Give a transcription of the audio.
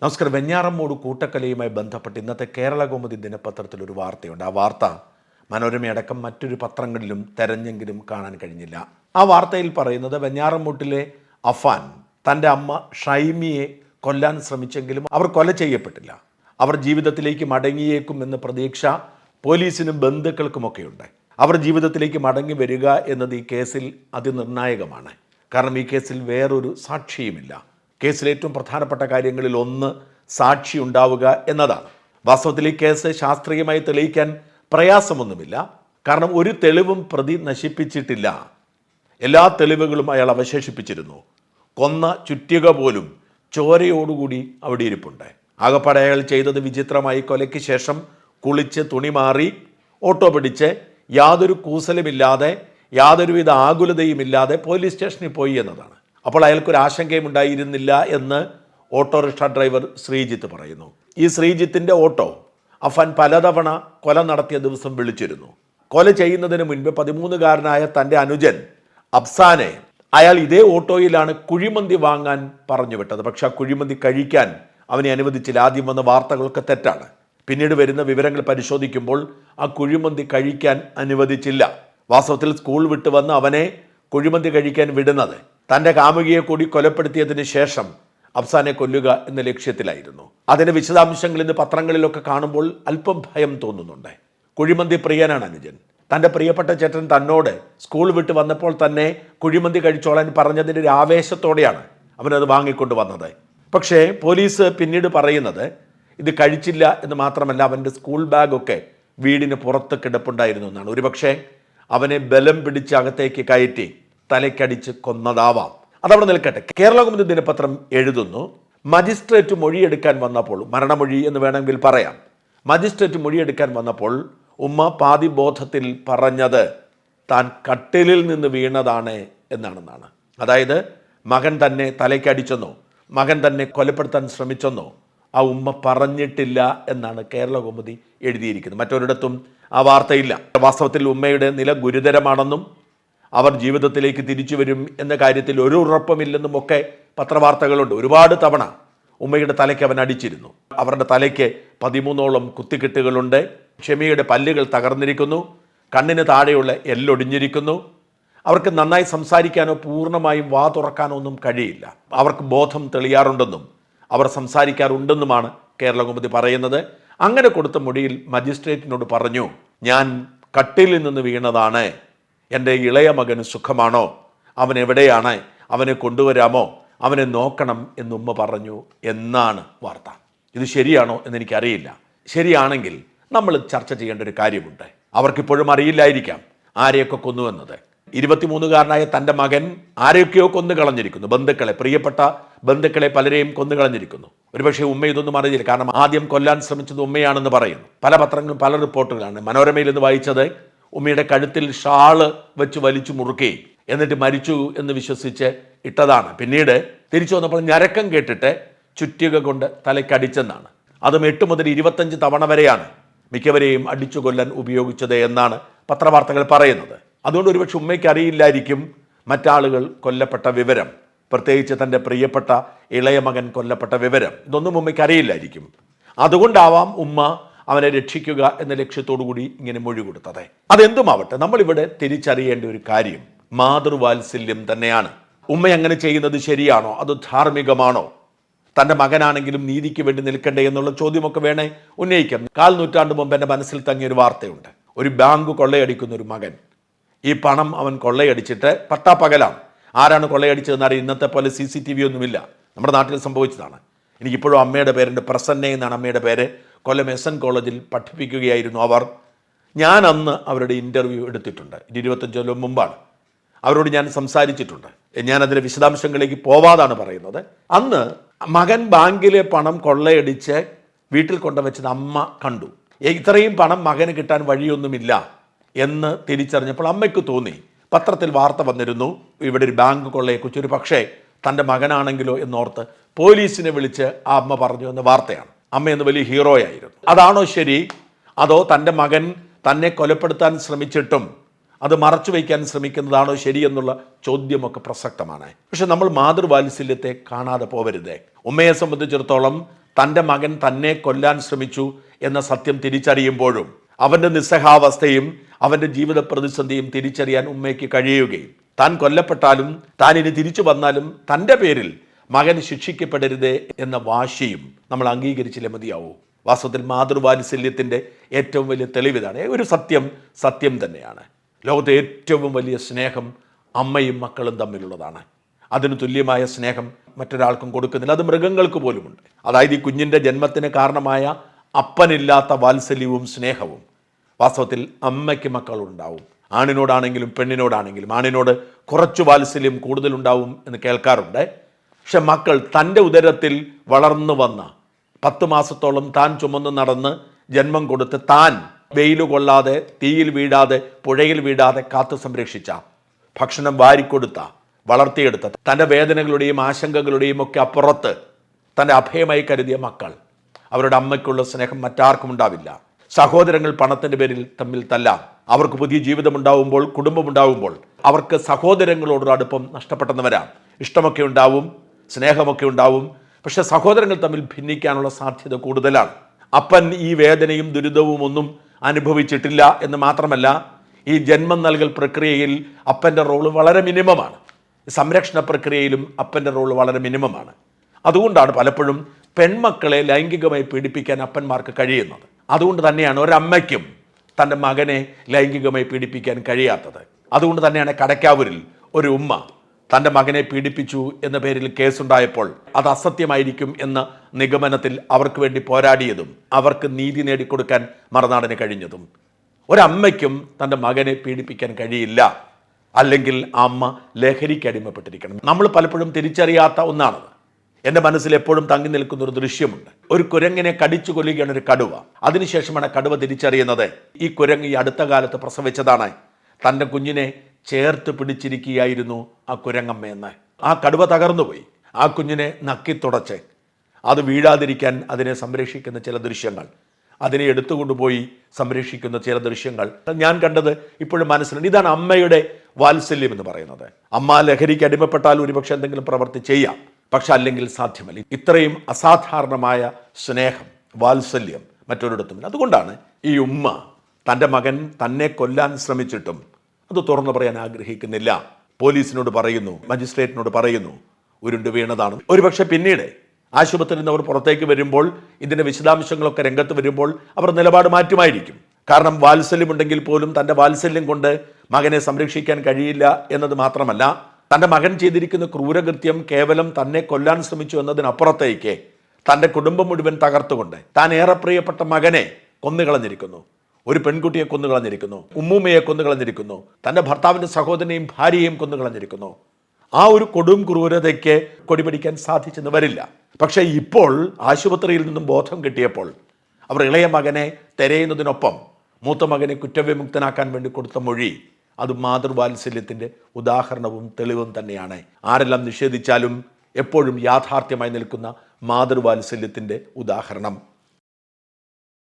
നമസ്കാരം. വെഞ്ഞാറമ്മൂട് കൂട്ടക്കൊലയുമായി ബന്ധപ്പെട്ട് ഇന്നത്തെ കേരളകൗമുദി ദിനപത്രത്തിൽ ഒരു വാർത്തയുണ്ട്. ആ വാർത്ത മനോരമയടക്കം മറ്റൊരു പത്രങ്ങളിലും തെരഞ്ഞെങ്കിലും കാണാൻ കഴിഞ്ഞില്ല. ആ വാർത്തയിൽ പറയുന്നത് വെഞ്ഞാറമ്മൂട്ടിലെ അഫാൻ തൻ്റെ അമ്മ ഷൈമിയെ കൊല്ലാൻ ശ്രമിച്ചെങ്കിലും അവർ കൊല ചെയ്യപ്പെട്ടില്ല. അവർ ജീവിതത്തിലേക്ക് മടങ്ങിയേക്കും എന്ന പ്രതീക്ഷ പോലീസിനും ബന്ധുക്കൾക്കുമൊക്കെയുണ്ട്. അവർ ജീവിതത്തിലേക്ക് മടങ്ങി വരിക എന്നത് ഈ കേസിൽ അതിനിർണായകമാണ്. കാരണം ഈ കേസിൽ വേറൊരു സാക്ഷിയുമില്ല. കേസിൽ ഏറ്റവും പ്രധാനപ്പെട്ട കാര്യങ്ങളിൽ ഒന്ന് സാക്ഷി ഉണ്ടാവുക എന്നതാണ്. വാസ്തവത്തിൽ ഈ കേസ് ശാസ്ത്രീയമായി തെളിയിക്കാൻ പ്രയാസമൊന്നുമില്ല. കാരണം ഒരു തെളിവും പ്രതി നശിപ്പിച്ചിട്ടില്ല. എല്ലാ തെളിവുകളും അയാൾ അവശേഷിപ്പിച്ചിരുന്നു. കൊന്ന ചുറ്റിക പോലും ചോരയോടുകൂടി അവിടെ ഇരിപ്പുണ്ട്. ആകപ്പാടെ അയാൾ ചെയ്തത് വിചിത്രമായി കൊലയ്ക്ക് ശേഷം കുളിച്ച് തുണി മാറി ഓട്ടോ പിടിച്ച് യാതൊരു കൂസലുമില്ലാതെ യാതൊരുവിധ ആകുലതയുമില്ലാതെ പോലീസ് സ്റ്റേഷനിൽ പോയി എന്നതാണ്. അപ്പോൾ അയാൾക്കൊരു ആശങ്കയും ഉണ്ടായിരുന്നില്ല എന്ന് ഓട്ടോറിക്ഷ ഡ്രൈവർ ശ്രീജിത്ത് പറയുന്നു. ഈ ശ്രീജിത്തിൻ്റെ ഓട്ടോ അഫാൻ പലതവണ കൊല നടത്തിയ ദിവസം വിളിച്ചിരുന്നു. കൊല ചെയ്യുന്നതിന് മുൻപ് 13-കാരനായ തൻ്റെ അനുജൻ അഫ്സാനെ അയാൾ ഇതേ ഓട്ടോയിലാണ് കുഴിമന്തി വാങ്ങാൻ പറഞ്ഞു വിട്ടത്. പക്ഷെ ആ കുഴിമന്തി കഴിക്കാൻ അവനെ അനുവദിച്ചില്ല. ആദ്യം വന്ന വാർത്തകളൊക്കെ തെറ്റാണ്. പിന്നീട് വരുന്ന വിവരങ്ങൾ പരിശോധിക്കുമ്പോൾ ആ കുഴിമന്തി കഴിക്കാൻ അനുവദിച്ചില്ല. വാസ്തവത്തിൽ സ്കൂൾ വിട്ട് വന്ന് അവനെ കുഴിമന്തി കഴിക്കാൻ വിടുന്നത് തൻ്റെ കാമുകിയെ കൂടി കൊലപ്പെടുത്തിയതിന് ശേഷം അഫ്സാനെ കൊല്ലുക എന്ന ലക്ഷ്യത്തിലായിരുന്നു. അതിൻ്റെ വിശദാംശങ്ങൾ ഇന്ന് പത്രങ്ങളിലൊക്കെ കാണുമ്പോൾ അല്പം ഭയം തോന്നുന്നുണ്ട്. കുഴിമന്തി പ്രിയനാണ് അനുജൻ. തൻ്റെ പ്രിയപ്പെട്ട ചേട്ടൻ തന്നോട് സ്കൂൾ വിട്ട് വന്നപ്പോൾ തന്നെ കുഴിമന്തി കഴിച്ചോളാൻ പറഞ്ഞതിൻ്റെ ഒരു ആവേശത്തോടെയാണ് അവനത് വാങ്ങിക്കൊണ്ട് വന്നത്. പക്ഷേ പോലീസ് പിന്നീട് പറയുന്നത് ഇത് കഴിച്ചില്ല എന്ന് മാത്രമല്ല, അവൻ്റെ സ്കൂൾ ബാഗൊക്കെ വീടിന് പുറത്ത് കിടപ്പുണ്ടായിരുന്നു എന്നാണ്. ഒരുപക്ഷെ അവനെ ബലം പിടിച്ച് അകത്തേക്ക് കയറ്റി തലയ്ക്കടിച്ച് കൊന്നതാവാം. അതവിടെ നിൽക്കട്ടെ. കേരളകൗമുദി ദിനപത്രം എഴുതുന്നു, മജിസ്ട്രേറ്റ് മൊഴിയെടുക്കാൻ വന്നപ്പോൾ, മരണമൊഴി എന്ന് വേണമെങ്കിൽ പറയാം, മജിസ്ട്രേറ്റ് മൊഴിയെടുക്കാൻ വന്നപ്പോൾ ഉമ്മ പാതിബോധത്തിൽ പറഞ്ഞത് താൻ കട്ടിലിൽ നിന്ന് വീണതാണ് എന്നാണെന്നാണ്. അതായത് മകൻ തന്നെ തലയ്ക്കടിച്ചെന്നോ മകൻ തന്നെ കൊലപ്പെടുത്താൻ ശ്രമിച്ചെന്നോ ആ ഉമ്മ പറഞ്ഞിട്ടില്ല എന്നാണ് കേരളകൗമുദി എഴുതിയിരിക്കുന്നത്. മറ്റൊരിടത്തും ആ വാർത്തയില്ല. വാസ്തവത്തിൽ ഉമ്മയുടെ നില ഗുരുതരമാണെന്നും അവർ ജീവിതത്തിലേക്ക് തിരിച്ചു വരും എന്ന കാര്യത്തിൽ ഒരു ഉറപ്പുമില്ലെന്നും ഒക്കെ പത്രവാർത്തകളുണ്ട്. ഒരുപാട് തവണ ഉമ്മയുടെ തലയ്ക്ക് അവൻ അടിച്ചിരുന്നു. അവരുടെ തലയ്ക്ക് 13ഓളം കുത്തിക്കെട്ടുകളുണ്ട്. ക്ഷമയുടെ പല്ലുകൾ തകർന്നിരിക്കുന്നു. കണ്ണിന് താഴെയുള്ള എല്ലൊടിഞ്ഞിരിക്കുന്നു. അവർക്ക് നന്നായി സംസാരിക്കാനോ പൂർണ്ണമായും വാ തുറക്കാനോ ഒന്നും കഴിയില്ല. അവർക്ക് ബോധം തെളിയാറുണ്ടെന്നും അവർ സംസാരിക്കാറുണ്ടെന്നുമാണ് കേരളകൗമുദി പറയുന്നത്. അങ്ങനെ കൊടുത്ത മൊഴിയിൽ മജിസ്ട്രേറ്റിനോട് പറഞ്ഞു, ഞാൻ കട്ടിലിൽ നിന്ന് വീണതാണ്, എൻ്റെ ഇളയ മകന് സുഖമാണോ, അവൻ എവിടെയാണ്, അവനെ കൊണ്ടുവരാമോ, അവനെ നോക്കണം എന്നുമ്മ പറഞ്ഞു എന്നാണ് വാർത്ത. ഇത് ശരിയാണോ എന്നെനിക്കറിയില്ല. ശരിയാണെങ്കിൽ നമ്മൾ ചർച്ച ചെയ്യേണ്ട ഒരു കാര്യമുണ്ട്. അവർക്കിപ്പോഴും അറിയില്ലായിരിക്കാം ആരെയൊക്കെ കൊന്നുവെന്നത്. 23-കാരനായ തൻ്റെ മകൻ ആരെയൊക്കെയോ കൊന്നു കളഞ്ഞിരിക്കുന്നു. ബന്ധുക്കളെ, പ്രിയപ്പെട്ട ബന്ധുക്കളെ പലരെയും കൊന്നു കളഞ്ഞിരിക്കുന്നു. ഒരുപക്ഷെ ഉമ്മ ഇതൊന്നും അറിയില്ല. കാരണം ആദ്യം കൊല്ലാൻ ശ്രമിച്ചത് ഉമ്മയാണെന്ന് പറയുന്നു. പല പത്രങ്ങളും പല റിപ്പോർട്ടുകളാണ്. മനോരമയിൽ നിന്ന് വായിച്ചത് ഉമ്മയുടെ കഴുത്തിൽ ഷാള് വെച്ച് വലിച്ചു മുറുക്കി എന്നിട്ട് മരിച്ചു എന്ന് വിശ്വസിച്ച് ഇട്ടതാണ്. പിന്നീട് തിരിച്ചു വന്നപ്പോൾ ഞരക്കം കേട്ടിട്ട് ചുറ്റിക കൊണ്ട് തലയ്ക്കടിച്ചെന്നാണ്. അതും 8 മുതൽ 25 തവണ വരെയാണ് മിക്കവരെയും അടിച്ചു കൊല്ലാൻ ഉപയോഗിച്ചത് എന്നാണ് പത്രവാർത്തകൾ പറയുന്നത്. അതുകൊണ്ട് ഒരുപക്ഷെ ഉമ്മയ്ക്ക് അറിയില്ലായിരിക്കും മറ്റാളുകൾ കൊല്ലപ്പെട്ട വിവരം, പ്രത്യേകിച്ച് തൻ്റെ പ്രിയപ്പെട്ട ഇളയ മകൻ കൊല്ലപ്പെട്ട വിവരം. ഇതൊന്നും ഉമ്മയ്ക്ക് അറിയില്ലായിരിക്കും. അതുകൊണ്ടാവാം ഉമ്മ അവനെ രക്ഷിക്കുക എന്ന ലക്ഷ്യത്തോടു കൂടി ഇങ്ങനെ മൊഴി കൊടുത്തത്. അതെന്തുമാവട്ടെ, നമ്മളിവിടെ തിരിച്ചറിയേണ്ട ഒരു കാര്യം മാതൃവാത്സല്യം തന്നെയാണ്. ഉമ്മ അങ്ങനെ ചെയ്യുന്നത് ശരിയാണോ, അത് ധാർമ്മികമാണോ, തൻ്റെ മകനാണെങ്കിലും നീതിക്ക് വേണ്ടി നിൽക്കണ്ടേ എന്നുള്ള ചോദ്യമൊക്കെ വേണേ ഉന്നയിക്കാം. 1/4 നൂറ്റാണ്ട് മുമ്പ് എൻ്റെ മനസ്സിൽ തങ്ങിയൊരു വാർത്തയുണ്ട്. ഒരു ബാങ്ക് കൊള്ളയടിക്കുന്ന ഒരു മകൻ. ഈ പണം അവൻ കൊള്ളയടിച്ചിട്ട് പട്ടാപ്പകലാണ്. ആരാണ് കൊള്ളയടിച്ചതെന്ന് അറിയാം. ഇന്നത്തെ പോലെ CCTV ഒന്നുമില്ല. നമ്മുടെ നാട്ടിൽ സംഭവിച്ചതാണ്. എനിക്കിപ്പോഴും അമ്മയുടെ പേരുണ്ട്, പ്രസന്ന എന്നാണ് അമ്മയുടെ പേര്. കൊല്ലം SN കോളേജിൽ പഠിപ്പിക്കുകയായിരുന്നു അവർ. ഞാൻ അന്ന് അവരുടെ ഇൻ്റർവ്യൂ എടുത്തിട്ടുണ്ട്. 25 കൊല്ലം മുമ്പാണ്. അവരോട് ഞാൻ സംസാരിച്ചിട്ടുണ്ട്. ഞാനതിൻ്റെ വിശദാംശങ്ങളിലേക്ക് പോവാതാണ് പറയുന്നത്. അന്ന് മകൻ ബാങ്കിലെ പണം കൊള്ളയടിച്ച് വീട്ടിൽ കൊണ്ടുവച്ചത് അമ്മ കണ്ടു. ഇത്രയും പണം മകന് കിട്ടാൻ വഴിയൊന്നുമില്ല എന്ന് തിരിച്ചറിഞ്ഞപ്പോൾ അമ്മയ്ക്ക് തോന്നി. പത്രത്തിൽ വാർത്ത വന്നിരുന്നു ഇവിടെ ഒരു ബാങ്ക് കൊള്ളയെക്കുറിച്ച്. ഒരു പക്ഷേ തൻ്റെ മകനാണെങ്കിലോ എന്നോർത്ത് പോലീസിനെ വിളിച്ച് ആ അമ്മ പറഞ്ഞു എന്ന വാർത്തയാണ്. അമ്മ എന്ന് വലിയ ഹീറോയായിരുന്നു. അതാണോ ശരി, അതോ തൻ്റെ മകൻ തന്നെ കൊലപ്പെടുത്താൻ ശ്രമിച്ചിട്ടും അത് മറച്ചു വയ്ക്കാൻ ശ്രമിക്കുന്നതാണോ ശരിയെന്നുള്ള ചോദ്യമൊക്കെ പ്രസക്തമാണ്. പക്ഷെ നമ്മൾ മാതൃവാത്സല്യത്തെ കാണാതെ പോവരുത്. ഉമ്മയെ സംബന്ധിച്ചിടത്തോളം തൻ്റെ മകൻ തന്നെ കൊല്ലാൻ ശ്രമിച്ചു എന്ന സത്യം തിരിച്ചറിയുമ്പോഴും അവൻ്റെ നിസ്സഹാവസ്ഥയും അവൻ്റെ ജീവിത പ്രതിസന്ധിയും തിരിച്ചറിയാൻ ഉമ്മയ്ക്ക് കഴിയുകയും താൻ കൊല്ലപ്പെട്ടാലും താൻ ഇനി തിരിച്ചു വന്നാലും തൻ്റെ പേരിൽ മകൻ ശിക്ഷിക്കപ്പെടരുത് എന്ന വാശിയും നമ്മൾ അംഗീകരിച്ചില്ലേ മതിയാവൂ. വാസ്തവത്തിൽ മാതൃവാത്സല്യത്തിൻ്റെ ഏറ്റവും വലിയ തെളിവിതാണ്. ഒരു സത്യം തന്നെയാണ്. ലോകത്തെ ഏറ്റവും വലിയ സ്നേഹം അമ്മയും മക്കളും തമ്മിലുള്ളതാണ്. അതിന് തുല്യമായ സ്നേഹം മറ്റൊരാൾക്കും കൊടുക്കുന്നില്ല. അത് മൃഗങ്ങൾക്ക് പോലുമുണ്ട്. അതായത് ഈ കുഞ്ഞിൻ്റെ ജന്മത്തിന് കാരണമായ അപ്പനില്ലാത്ത വാത്സല്യവും സ്നേഹവും വാസ്തവത്തിൽ അമ്മയ്ക്ക് മക്കളുണ്ടാവും. ആണിനോടാണെങ്കിലും പെണ്ണിനോടാണെങ്കിലും ആണിനോട് കുറച്ച് വാത്സല്യം കൂടുതലുണ്ടാവും എന്ന് കേൾക്കാറുണ്ട്. പക്ഷെ മക്കൾ തൻ്റെ ഉദരത്തിൽ വളർന്നു വന്ന 10 മാസത്തോളം താൻ ചുമന്ന് നടന്ന് ജന്മം കൊടുത്ത് താൻ വെയിൽ കൊള്ളാതെ, തീയിൽ വീഴാതെ, പുഴയിൽ വീഴാതെ കാത്തു സംരക്ഷിച്ച, ഭക്ഷണം വാരിക്കൊടുത്ത, വളർത്തിയെടുത്ത, തൻ്റെ വേദനകളുടെയും ആശങ്കകളുടെയും ഒക്കെ അപ്പുറത്ത് തൻ്റെ അഭയമായി കരുതിയ മക്കൾ, അവരുടെ അമ്മയ്ക്കുള്ള സ്നേഹം മറ്റാർക്കും ഉണ്ടാവില്ല. സഹോദരങ്ങൾ പണത്തിൻ്റെ പേരിൽ തമ്മിൽ തല്ലാം. അവർക്ക് പുതിയ ജീവിതമുണ്ടാവുമ്പോൾ, കുടുംബമുണ്ടാവുമ്പോൾ അവർക്ക് സഹോദരങ്ങളോടൊരു അടുപ്പം നഷ്ടപ്പെട്ടെന്ന് വരാം. ഇഷ്ടമൊക്കെ ഉണ്ടാവും, സ്നേഹമൊക്കെ ഉണ്ടാവും. പക്ഷെ സഹോദരങ്ങൾ തമ്മിൽ ഭിന്നിക്കാനുള്ള സാധ്യത കൂടുതലാണ്. അപ്പൻ ഈ വേദനയും ദുരിതവും ഒന്നും അനുഭവിച്ചിട്ടില്ല എന്ന് മാത്രമല്ല, ഈ ജന്മം നൽകൽ പ്രക്രിയയിൽ അപ്പൻ്റെ റോള് വളരെ മിനിമമാണ്. സംരക്ഷണ പ്രക്രിയയിലും അപ്പൻ്റെ റോള് വളരെ മിനിമമാണ്. അതുകൊണ്ടാണ് പലപ്പോഴും പെൺമക്കളെ ലൈംഗികമായി പീഡിപ്പിക്കാൻ അപ്പന്മാർക്ക് കഴിയുന്നത്. അതുകൊണ്ട് തന്നെയാണ് ഒരമ്മയ്ക്കും തൻ്റെ മകനെ ലൈംഗികമായി പീഡിപ്പിക്കാൻ കഴിയാത്തത്. അതുകൊണ്ട് തന്നെയാണ് കടക്കാവൂരിൽ ഒരു ഉമ്മ തൻ്റെ മകനെ പീഡിപ്പിച്ചു എന്ന പേരിൽ കേസുണ്ടായപ്പോൾ അത് അസത്യമായിരിക്കും എന്ന നിഗമനത്തിൽ അവർക്ക് വേണ്ടി പോരാടിയതും അവർക്ക് നീതി നേടിക്കൊടുക്കാൻ മറുനാടന് കഴിഞ്ഞതും. ഒരമ്മയ്ക്കും തൻ്റെ മകനെ പീഡിപ്പിക്കാൻ കഴിയില്ല. അല്ലെങ്കിൽ ആ അമ്മ ലഹരിക്ക് അടിമപ്പെട്ടിരിക്കണം. നമ്മൾ പലപ്പോഴും തിരിച്ചറിയാത്ത ഒന്നാണത്. എൻ്റെ മനസ്സിൽ എപ്പോഴും തങ്ങി നിൽക്കുന്ന ഒരു ദൃശ്യമുണ്ട്. ഒരു കുരങ്ങിനെ കടിച്ചു കൊല്ലുകയാണ് ഒരു കടുവ. അതിനുശേഷമാണ് കടുവ തിരിച്ചറിയുന്നത് ഈ കുരങ്ങ് ഈ അടുത്ത കാലത്ത് പ്രസവിച്ചതാണ്. തൻ്റെ കുഞ്ഞിനെ ചേർത്ത് പിടിച്ചിരിക്കുകയായിരുന്നു ആ കുരങ്ങമ്മയെന്ന്. ആ കടുവ തകർന്നുപോയി. ആ കുഞ്ഞിനെ നക്കി തുടച്ച് അത് വീഴാതിരിക്കാൻ അതിനെ സംരക്ഷിക്കുന്ന ചില ദൃശ്യങ്ങൾ, അതിനെ എടുത്തുകൊണ്ടുപോയി സംരക്ഷിക്കുന്ന ചില ദൃശ്യങ്ങൾ ഞാൻ കണ്ടത് ഇപ്പോഴും മനസ്സിലുണ്ട്. ഇതാണ് അമ്മയുടെ വാത്സല്യം എന്ന് പറയുന്നത്. അമ്മ ലഹരിക്ക് അടിമപ്പെട്ടാൽ ഒരുപക്ഷെ എന്തെങ്കിലും പ്രവൃത്തി ചെയ്യാം, പക്ഷെ അല്ലെങ്കിൽ സാധ്യമല്ല. ഇത്രയും അസാധാരണമായ സ്നേഹം, വാത്സല്യം മറ്റൊരിടത്തുമില്ല. അതുകൊണ്ടാണ് ഈ ഉമ്മ തൻ്റെ മകൻ തന്നെ കൊല്ലാൻ ശ്രമിച്ചിട്ടും അത് തുറന്നു പറയാൻ ആഗ്രഹിക്കുന്നില്ല. പോലീസിനോട് പറയുന്നു, മജിസ്ട്രേറ്റിനോട് പറയുന്നു, ഉരുണ്ട് വീണതാണ്. ഒരുപക്ഷെ പിന്നീട് ആശുപത്രിയിൽ നിന്ന് അവർ പുറത്തേക്ക് വരുമ്പോൾ, ഇതിൻ്റെ വിശദാംശങ്ങളൊക്കെ രംഗത്ത് വരുമ്പോൾ അവർ നിലപാട് മാറ്റുമായിരിക്കും. കാരണം വാത്സല്യമുണ്ടെങ്കിൽ പോലും തൻ്റെ വാത്സല്യം കൊണ്ട് മകനെ സംരക്ഷിക്കാൻ കഴിയില്ല എന്നത് മാത്രമല്ല, തൻ്റെ മകൻ ചെയ്തിരിക്കുന്ന ക്രൂരകൃത്യം കേവലം തന്നെ കൊല്ലാൻ ശ്രമിച്ചു എന്നതിനപ്പുറത്തേക്ക് തൻ്റെ കുടുംബം മുഴുവൻ തകർത്തുകൊണ്ട് താൻ ഏറെ പ്രിയപ്പെട്ട മകനെ കൊന്നുകളഞ്ഞിരിക്കുന്നു, ഒരു പെൺകുട്ടിയെ കൊന്നുകളഞ്ഞിരിക്കുന്നു, ഉമ്മൂമ്മയെ കൊന്നുകളഞ്ഞിരിക്കുന്നു, തൻ്റെ ഭർത്താവിൻ്റെ സഹോദരനെയും ഭാര്യയെയും കൊന്നുകളഞ്ഞിരിക്കുന്നു. ആ ഒരു കൊടും ക്രൂരതയ്ക്ക് കൊടിപിടിക്കാൻ സാധിച്ചെന്ന് വരില്ല. പക്ഷേ ഇപ്പോൾ ആശുപത്രിയിൽ നിന്നും ബോധം കിട്ടിയപ്പോൾ അവർ ഇളയ മകനെ തിരയുന്നതിനൊപ്പം മൂത്ത മകനെ കുറ്റവിമുക്തനാക്കാൻ വേണ്ടി കൊടുത്ത മൊഴി അത് മാതൃവാത്സല്യത്തിൻ്റെ ഉദാഹരണവും തെളിവും തന്നെയാണ്. ആരെല്ലാം നിഷേധിച്ചാലും എപ്പോഴും യാഥാർത്ഥ്യമായി നിൽക്കുന്ന മാതൃവാത്സല്യത്തിൻ്റെ ഉദാഹരണം.